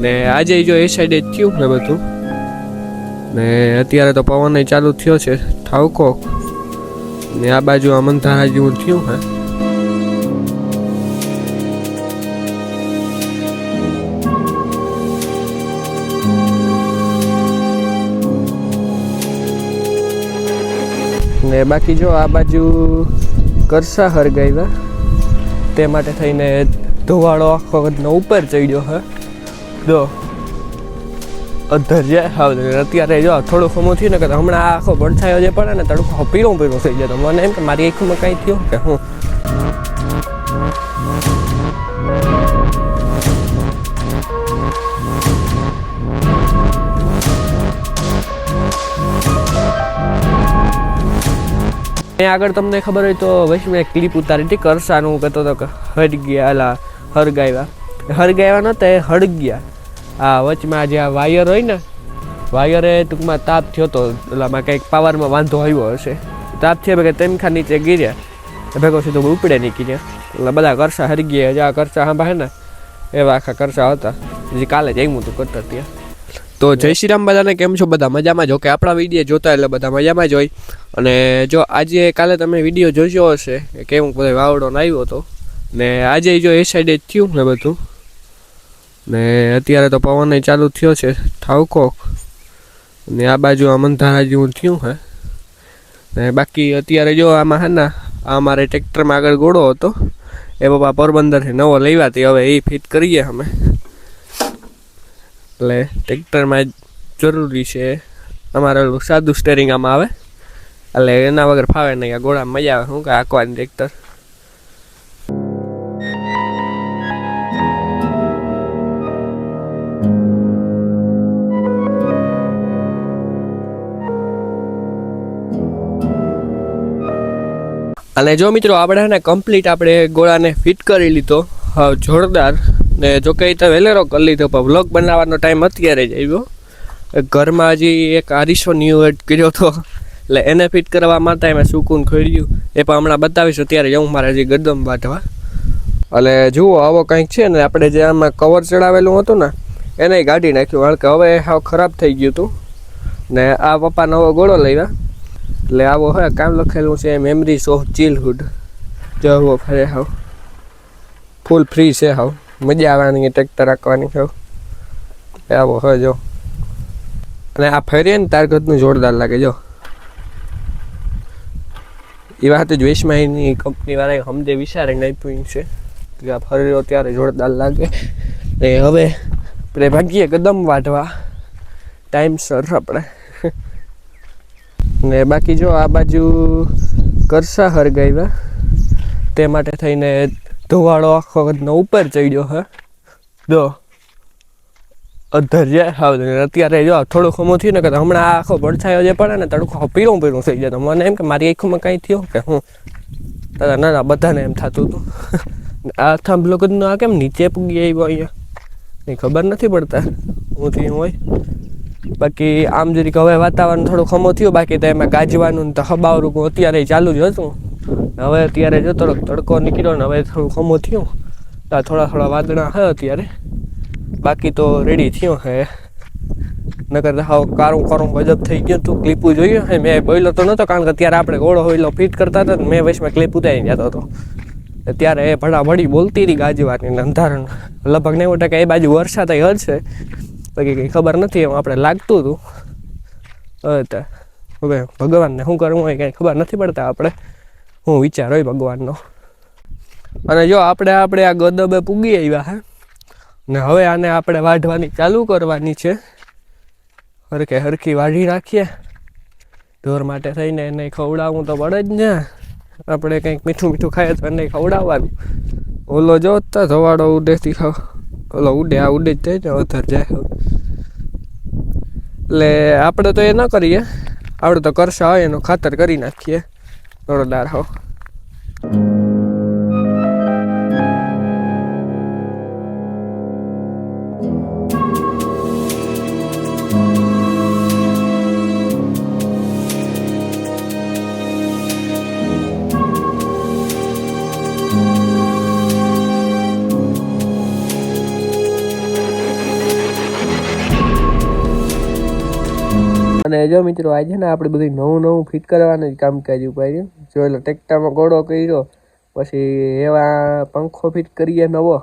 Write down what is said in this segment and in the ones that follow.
ને આજે જો એ સાઈડે થયું ને બધું, ને અત્યારે તો પવન ચાલુ થયો છે ઠાવકો, ને આ બાજુ આ મંધારા જેવું થયું હે. ને બાકી જો આ બાજુ કરસા હરગાવ્યા, તે માટે થઈને ધોવાળો આખો ઉપર ચડ્યો હે. જો અધર જાય હાવ. અત્યારે જો થોડું ખમું થયું ને કે હમણાં આખો પડછાયો જે પડે ને તડકો પીળું પીળું થઈ જાય. તો મને એમ કે મારી આંખમાં કાંઈ થયું કે હું. આગળ તમને ખબર હોય તો વૈશ મેં ક્લિપ ઉતારી હતી કરસાનું, કહેતો હતો કે હરગ્યા અલા હરગાવ્યા નહોતા એ હળગ્યા. આ વચમાં જે આ વાયર હોય ને, વાયરે ટૂંકમાં તાપ થયો હતો, ઓલામાં કંઈક પાવરમાં વાંધો આવ્યો હશે. તાપ થયા ભેગા તેમખા નીચે ગીર્યા, ભેગો સીધો ઉપડે નહીં ગીર્યા. એટલે બધા કરસા હરગ્યા. જે આ કરસા સાંભા હે ને એવા આખા કરસા હતા. જે કાલે જ આવ્યું હતું કરતા ત્યાં. તો જય શ્રી રામ બધાને, કેમ છો બધા? મજામાં જો કે આપણા વિડીયો જોતા એટલે બધા મજામાં જ હોય. અને જો આજે કાલે તમે વિડીયો જોજો હશે કે કેવું બધા વાવડો આવ્યો હતો, ને આજે જો એ સાઈડે થયું ને બધું, ને અત્યારે તો પવન ચાલુ થયો છે ઠાવકો, ને આ બાજુ આ મંધારા જેવું થયું હે. ને બાકી અત્યારે જો આમાં હે ને આ અમારે ટ્રેક્ટરમાં આગળ ઘોડો હતો એ પપ્પા પોરબંદરથી નવો લેવા હતી, હવે એ ફિટ કરીએ અમે. એટલે ટ્રેક્ટરમાં જરૂરી છે અમારે સાદું સ્ટેરિંગ આમાં આવે, એટલે એના વગર ફાવે નહીં. આ ઘોડા મજા આવે શું કે આંકવાની ટ્રેક્ટર. અને જો મિત્રો આપણે ને કમ્પ્લીટ આપણે ગોળાને ફિટ કરી લીધો, હા જોરદાર. ને જો કે તો વેલેરો કરી લીધો, પણ વ્લોગ બનાવવાનો ટાઈમ અત્યારે જ આવ્યો. ઘરમાં હજી એક આરીસો ન્યૂ એડ કર્યો હતો, એટલે એને ફિટ કરવા માટે મેં સુકૂન ખોડ્યું, એ પણ હમણાં બતાવીશ. અત્યારે જવું મારે હજી ગદમ બાંધવા. એટલે જુઓ આવો કંઈક છે ને, આપણે જે આમાં કવર ચડાવેલું હતું ને એને કાઢી નાખ્યું, કારણ કે હવે હાવ ખરાબ થઈ ગયું હતું. ને આ પપ્પા નવો ગોળો લાવ્યા, એટલે આવો હે કામ લખેલું છે મેમરીઝ ઓફ ચિલ્ડહુડ. જવો ફરે હાવ ફૂલ ફ્રી છે, હાવ મજા આવવાની ટ્રેક્ટર રાખવાની હાવ આવો હોય જો. અને આ ફરીએ ને તારગતનું જોરદાર લાગે જો. એ વાત જ વેશમાઈની કંપનીવાળાએ સમજે વિચારીને આપ્યું છે કે આ ફર્યો ત્યારે જોરદાર લાગે. ને હવે આપણે ભાગીએ કદમ વાઢવા ટાઈમસર આપણે. ને બાકી જો આ બાજુ કરસા હરગાવ્યા, તે માટે થઈને ધોવાળો આખો ઉપર ચડ્યો હે. જો અધર જાય હાવ. અત્યારે જો થોડું ખમું થયું ને કે હમણાં આખો પડછાયો જે પડે ને તડકો પીળું પીળું થઈ જાય. તો મને એમ કે મારી આંખમાં કાંઈ થયું કે હું. ના ના બધાને એમ થતું હતું. આ થાંભલો આ કેમ નીચે પૂગી આવ્યો અહીંયા નહીં ખબર નથી પડતા હું થયું હોય. બાકી આમ જરીક હવે વાતાવરણ થોડું ખમો થયું, બાકી તો એમાં ગાજવાનું તો હબાવરું અત્યારે ચાલુ જ હતું. હવે અત્યારે જો થોડોક તડકો નીકળ્યો ને હવે થોડું ખમો થયું, તો થોડા થોડા વાદળા હે અત્યારે. બાકી તો રેડી થયો હે, નકર હાવ કારું કારું ગજબ થઈ ગયું તું. ક્લિપું જોયું હે મેં બોલ્યો તો નહોતો, કારણ કે અત્યારે આપણે ઘોડો હોઈલો ફિટ કરતા હતા ને મેં વચમાં ક્લિપ ઉતારી જતો હતો. ત્યારે એ ભડાભડી બોલતી હતી ગાજવાની અંધારણ. લગભગ 90% એ બાજુ વરસાદ હશે, બાકી કંઈ ખબર નથી. એમ આપણે લાગતું હતું. હવે ભગવાનને શું કરવું હોય કંઈ ખબર નથી પડતા આપણે, હું વિચાર હોય ભગવાનનો. અને જો આપણે આ ગદબે પૂગી આવ્યા હે, ને હવે આને આપણે વાઢવાની ચાલુ કરવાની છે. હરખી વાઢી નાખીએ. ઢોર માટે થઈને એને ખવડાવવું તો પડે જ ને. આપણે કંઈક મીઠું મીઠું ખાઈએ તો એને ખવડાવવાનું. ઓલો જો તો ધવાડો ઉડેથી ખાવ, ઓલો ઉડે આ ઉડે જ જાય ને અધર જાય. એટલે આપણે તો એ ન કરીએ, આપણે તો કરસા હોય એનું ખાતર કરી નાખીએ જોરદાર હો. અને જો મિત્રો આજે ને આપણે બધું નવું ફિટ કરવાનું જ કામકાજ ઉપાડ્યું. જો એટલે ટ્રેક્ટરમાં ગોળો કર્યો, પછી એવા પંખો ફિટ કરીએ નવો,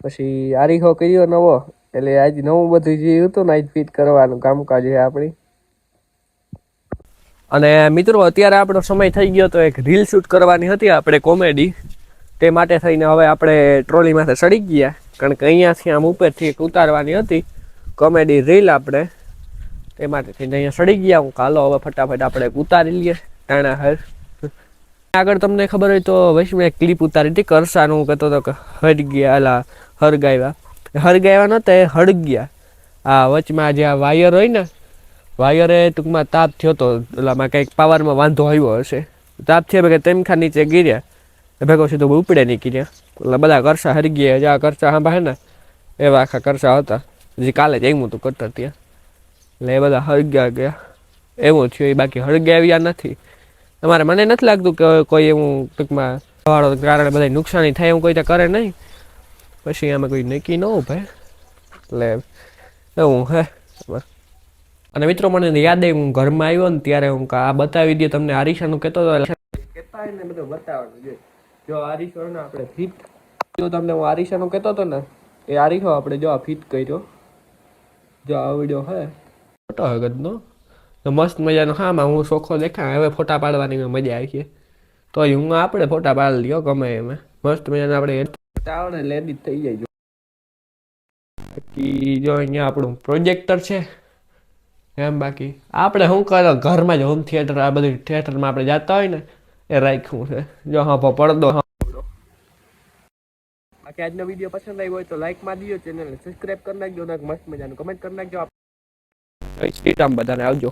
પછી આરીખો કર્યો નવો. એટલે આજ નવું બધું જે હતું ને આજ ફિટ કરવાનું કામકાજ છે આપણી. અને મિત્રો અત્યારે આપણો સમય થઈ ગયો તો એક રીલ શૂટ કરવાની હતી આપણે કોમેડી. તે માટે થઈને હવે આપણે ટ્રોલીમાંથી ચડી ગયા, કારણ કે અહીંયાથી આમ ઉપરથી એક ઉતારવાની હતી કોમેડી રીલ આપણે. તે માટે થઈને અહીંયા ચડી ગયા. હું કાલો હવે ફટાફટ આપણે ઉતારી લઈએ ટાણા હર. આગળ તમને ખબર હોય તો વૈશ મેં ક્લિપ ઉતારી હતી કરસાનું, કહેતો હતો કે હરી ગયા, અલા હરગાવ્યા નહોતા, એ હળગ્યા. આ વચમાં જે આ વાયર હોય ને, વાયરે ટૂંકમાં તાપ થયો હતો, ઓલામાં કંઈક પાવરમાં વાંધો આવ્યો હશે. તાપ થયા ભેગા તેમખા નીચે ગીર્યા, ભેગો સીધો ઉપડે નીકળ્યા. એટલે બધા કરસા હરી ગયા. જ્યાં કરસા હાંભા હે ને એવા આખા કરસા હતા, જે કાલે જ એમ હતું કરતા ત્યાં. એટલે એ બધા હળગ્યા ગયા, એવું થયું. એ બાકી હળગાવ્યા નથી. તમારે મને નથી લાગતું કે કોઈ એવું ટૂંકમાં વાળો કારણે બધા નુકસાની થાય એવું કોઈ તો કરે નહીં. પછી આમાં કોઈ નક્કી ન ભાઈ, એટલે એવું હે. અને મિત્રો મને યાદ આવી, હું ઘરમાં આવ્યો ને ત્યારે હું આ બતાવી દઈએ તમને. આરીશાનું કહેતો હતો, કહેતા હોય ને બધું બતાવવાનું. જો આરીશો ને આપણે ફિટ, જો તમને હું આરીશાનું કહેતો હતો ને, એ આરીશો આપણે જો આ ફિટ કર્યો. જો આ વિડીયો હે ફોટો હગતનો, તો મસ્ત મજાનો. હામાં હું ચોખ્ખો દેખાય. હવે ફોટા પાડવાની મજા આવી છે, તો હું આપણે ફોટા પાડી લ્યો ગમે એમ. મસ્ત મજાના આપણે આવડે લેડી થઈ જાય. બાકી જો અહીંયા આપણું પ્રોજેક્ટર છે એમ. બાકી આપણે શું કરો ઘરમાં જ હોમ થિયેટર, આ બધું થિયેટરમાં આપણે જતા હોય ને એ રાખ્યું છે. જો હા પડદો. બાકી આજનો વિડીયો પસંદ આવ્યો હોય તો લાઈક મારી દીજો, ચેનલને સબસ્ક્રાઈબ કરી નાખજો, મસ્ત મજાનું કમેન્ટ કરી નાખજો. બધાને આવજો.